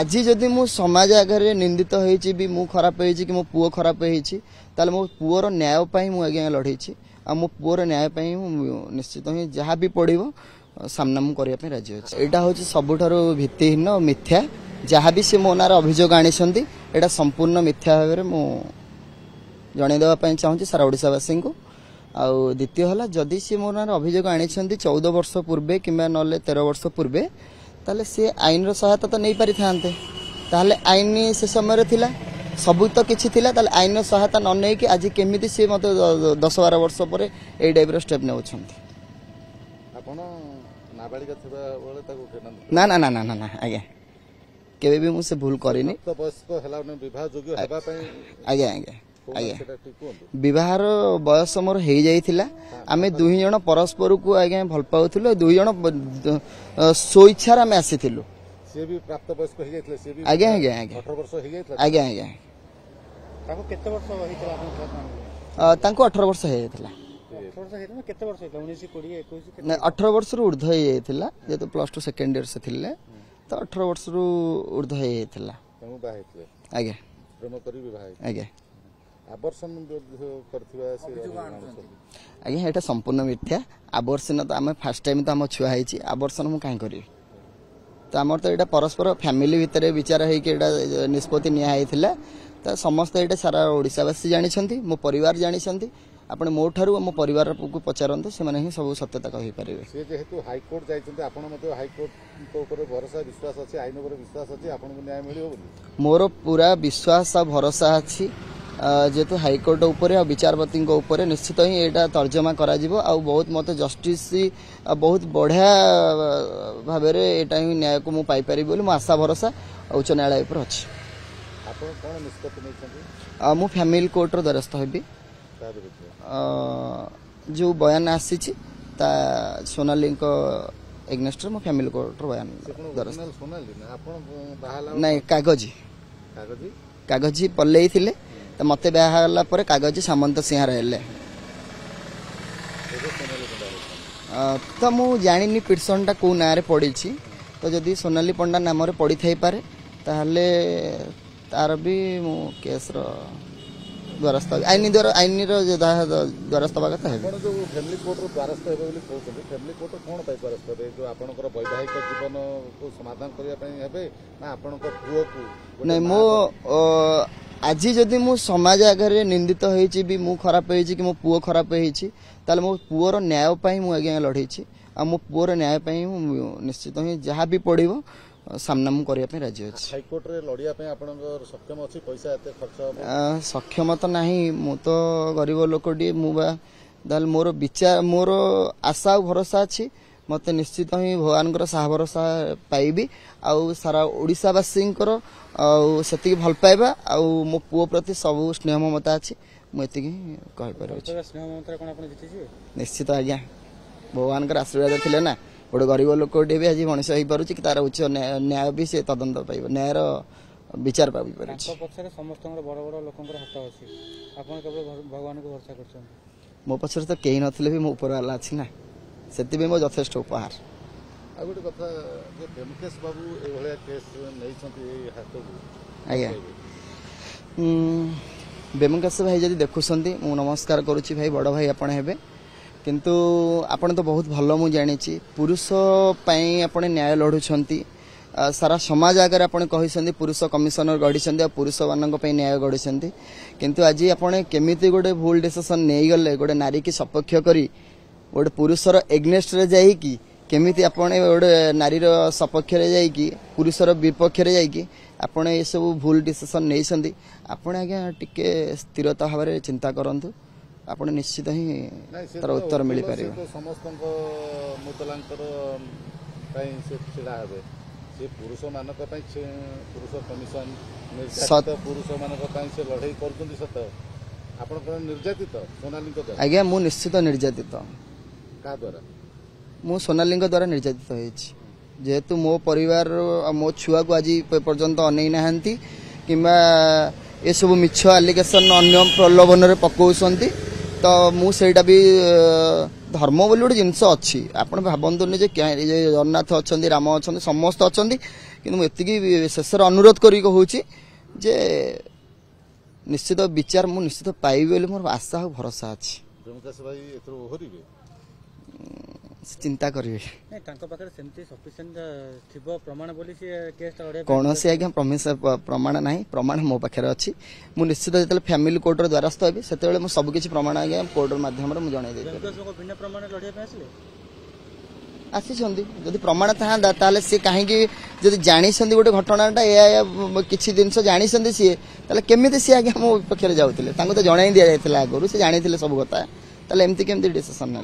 आज जदि मु समाज आगे निंदित होइछि भी मु खराब होइछि कि मो पुओ खराब होइछि ताले मो पुओर न्याय पई मु आगे लढैछि आ मो पुओर न्याय पई निश्चित ही जहाँ भी पड़ो सामना मु करिया पे राजी अछि। एटा होछि सबुठारो भित्तिहीन मिथ्या जहाँ भी से मो नार अभियोग आनिसंती एटा संपूर्ण मिथ्या भाव में मु जणै देबा पई चाहूछि सारा ओडिसावासी को। आ द्वितीय हला जदि सी मो नार अभियोग आनिसंती 14 वर्ष पूर्वे किंबा नले 13 वर्ष पूर्वे ताले से आईन रो सहायता तो नहीं पारि थांते ताले आईन से समय थिला सबु तो किछि थिला ताले आईन रो सहायता न नै कि आज केमिति से मते 10-12 वर्ष पर ए टाइप रो स्टेप नेउछंती। आपण नाबालिका थिबा बोले ताको ना ना ना ना ना आज्ञा केबे भी मुसे भूल करिनी तो वयस्क हला विवाह योग्य हेबा पई आज्ञा आज्ञा आज्ञा विवाहर बयस मोर हो जाइथिला आमे दुई जण परस्पर को आज्ञा भल पाउथिलो दुई जण स्वेच्छा आमे आसीथिलो से भी प्राप्त वयस्क हो जाइथिले से भी आज्ञा आज्ञा आज्ञा 18 वर्ष हो जाइथिला आज्ञा आज्ञा ताको केते वर्ष होइथिला आपण तांको 18 वर्ष हो जाइथिला 18 वर्ष हेतु केते वर्ष हेतु 19 20 21 ना 18 वर्ष रु ऊर्ध्व हो जाइथिला जेतो +2 सेकंड ईयर से थिले तो 18 वर्ष रु ऊर्ध्व हो जाइथिला तमु बा हेतले आज्ञा प्रेम करी विवाह आज्ञा आवर्षण करथिबा से आज्ञा एटा संपूर्ण मिथ्या आवर्षण तो आम फास्ट टाइम तो आम छुआ है आवर्षण मु कहीं करी तो आमर तो यहाँ परस्पर फैमिली भितर विचार होता निष्पत्ति निया तो समस्त ये सारा ओडिशावासी जानी मो परिवार जानी आपण मो ठारू मो परिवार को पचारतु से ही सब सत्यता कहि पारिबे। से जेहेतु हाईकोर्ट जाइछन्ते आपण मते हाईकोर्ट को ऊपर भरोसा विश्वास अछि आईन ऊपर विश्वास अछि आपण को न्याय मिलियो बोली मोर पूरा विश्वास आ भरोसा अछि जेहेतु हाईकोर्ट उपर विचारपति उपर निश्चित ही यहाँ तर्जमा करा बहुत मत जस्टिस बहुत बढ़िया भाव ही न्याय को मुझे पाइपारि बोली मो आशा भरोसा उच्च न्यायालय पर अच्छी मु फैमिली कोर्ट द्वारस्थ हेबी जो बयान आसी सोनाली एग्नेस्ट मो फैमिली कोर्ट बयान नहीं कागजी कागजी पल्ले थिले तो मते बाहला पर कागज सामंत सिंह रहे तो मु जानी पिटिशन टा को ना पड़ी तो जदि सोनाली पंडा नाम पड़ी थाई पारे ताहले तार भी मु केस द्वारस्थ आईन द्वारस्थ हवा कथा है जो फैमिली कोर्ट द्वारस्थ हेबे बोली कहउछन फैमिली कोर्ट कोन पाई द्वारस्थ हेबे जो आपनकर वैवाहिक जीवन को समाधान करिया पई हेबे ना आपनकर पुओ को नहीं मो आज जदि मु समाज आगे निंदित होइछि भी मु खराब होइछि कि मो पुओ खराब होइछि ताले मो पुओर न्याय पई मु आगे लढैछि आ मो पुओर न्याय पई निश्चित ही जहाँ भी पड़ो सामना मु करिया पे राजी अछि। हाईकोर्ट रे लड़िया पे आपनकर सक्षम अछि पैसा एते खर्च सक्षम तो नाही मु तो गरीब लोकडी मु बा दाल मोर विचार मोर आशा और भरोसा अछि मते निश्चित ही भगवान साहा भरोसा पाइबी आउ सारा ओडिसावासी से भल पाइबा आउ मो पुओ प्रति सब स्नेह ममता अछि मुझे कहि पारे निश्चित आज्ञा भगवान आशीर्वाद थिले ना गोटे गरीब लोक भी आज मनुष्य हो पारे कि तार उच्च न्याय भी से तदंत पाइब न्यायर विचार पाई पारे समस्त बड़ बड़ लोकंकर हाथ अछि आपण केवल भगवान को भरोसा करछन मो पछर तो केही नथिले भी मो ऊपर वाला अछि ना सेति भी मो यथेष्ट उपहार आ गोटे कथा जे बेमकेश बाबू ए भलिया केस नै छथि हाथ को आज्ञा बेमकेश भाई जदि देखुछंती मु नमस्कार करूची भाई बड़ भाई आपण हेबे किंतु आपण तो बहुत भल मु जानी पुरुष पाई आपण न्याय लड़ुछंती सारा समाज आगे आपण कहिसंती पुरुष कमिशनर गढ़ी पुरुष मान न्याय गढ़ी किंतु आज आपण केमिति गोटे भूल डिसीजन नहीं गले गोटे नारी की सपक्ष करी गोटे पुरुषर एग्नेस्ट रे जाई कि केमिति आपण गोटे नारीर सपक्ष रे जाई कि पुरुषर विपक्ष रे जाई कि आपण ए सब भूल डिसीजन नहीं संती आपण आज्ञा टिके स्थिरता भाव में चिंता करंतु आपण निश्चित ही तार उत्तर मिल पारे समस्त मुतलांकर से छिड़ा हे से पुरुष मानक पुरुष कमिशन निर्यातित पुरुष मानक से लड़ाई कर सत आपण निर्यातित सोनाली द्वारा आज्ञा मु निश्चित निर्यातित का द्वारा मु सोनाली द्वारा निर्यातित होइछि जेहेतु मो परिवार मो छुआ को आज पर्यंत अनै नाहंती किंबा ए सब मिछ एलिगेशन अन्य प्रलोभन रे पकाउछंती तो मुझा भी धर्म बोली गोटे जिनस अच्छी आप भावतुनि जगन्नाथ अच्छा राम अच्छा समस्त अच्छा କିନ୍ତୁ ମୁଁ ଏତିକି ଶେଷରେ ଅନୁରୋଧ କରି କହୁଛି ଯେ ନିଶ୍ଚିତ ବିଚାର ମୁଁ ନିଶ୍ଚିତ ପାଇବି ବୋଲି ମୋର ଆଶା ଆଉ ଭରସା ଅଛି। ଜମୁଦାସ ଭାଇ ଏଥର ଓହରିବେ? ଚିନ୍ତା କରିବେ। ତାଙ୍କ ପାଖରେ ସେମିତି ସଫିସିଏଣ୍ଟ ଥିବ ପ୍ରମାଣ ବୋଲି ସେ କେସ୍ ଟା ଲଢ଼ିବା କୌଣସି ଆଜ୍ଞା ପ୍ରମାଣ ନାହିଁ। ପ୍ରମାଣ ମୋ ପାଖରେ ଅଛି। ମୁଁ ନିଶ୍ଚିତ ଯେତେବେଳେ ଫ୍ୟାମିଲି କୋର୍ଟର ଦ୍ୱାରସ୍ଥ ହେବି ସେତେବେଳେ ମୁଁ ସବୁକିଛି ପ୍ରମାଣ ଆଜ୍ଞା କୋର୍ଟର ମାଧ୍ୟମରେ ମୁଁ ଜଣାଇଦେବି। ବିନା ପ୍ରମାଣ ଲଢ଼ିବା ପାଇଁ ଆସିଲେ ଆସିଛନ୍ତି ଯଦି ପ୍ରମାଣ ଥାନ୍ତା ତାହେଲେ ସିଏ କାହିଁକି ଯଦି ଜାଣିଛନ୍ତି ଗୋଟେ ଘଟଣାଟା ଏୟା କିଛି ଜିନିଷ ଜାଣିଛନ୍ତି ସିଏ ତାହେଲେ କେମିତି ସିଏ ଆଜ୍ଞା ମୋ ପାଖରେ ଯାଉଥିଲେ? ତାଙ୍କୁ ତ ଜଣାଇ ଦିଆଯାଇଥିଲା ଆଗରୁ, ସେ ଜାଣିଥିଲେ ସବୁ କଥା, ତାହେଲେ ଏମିତି କେମିତି ଡିସିସନ ନେଲେ?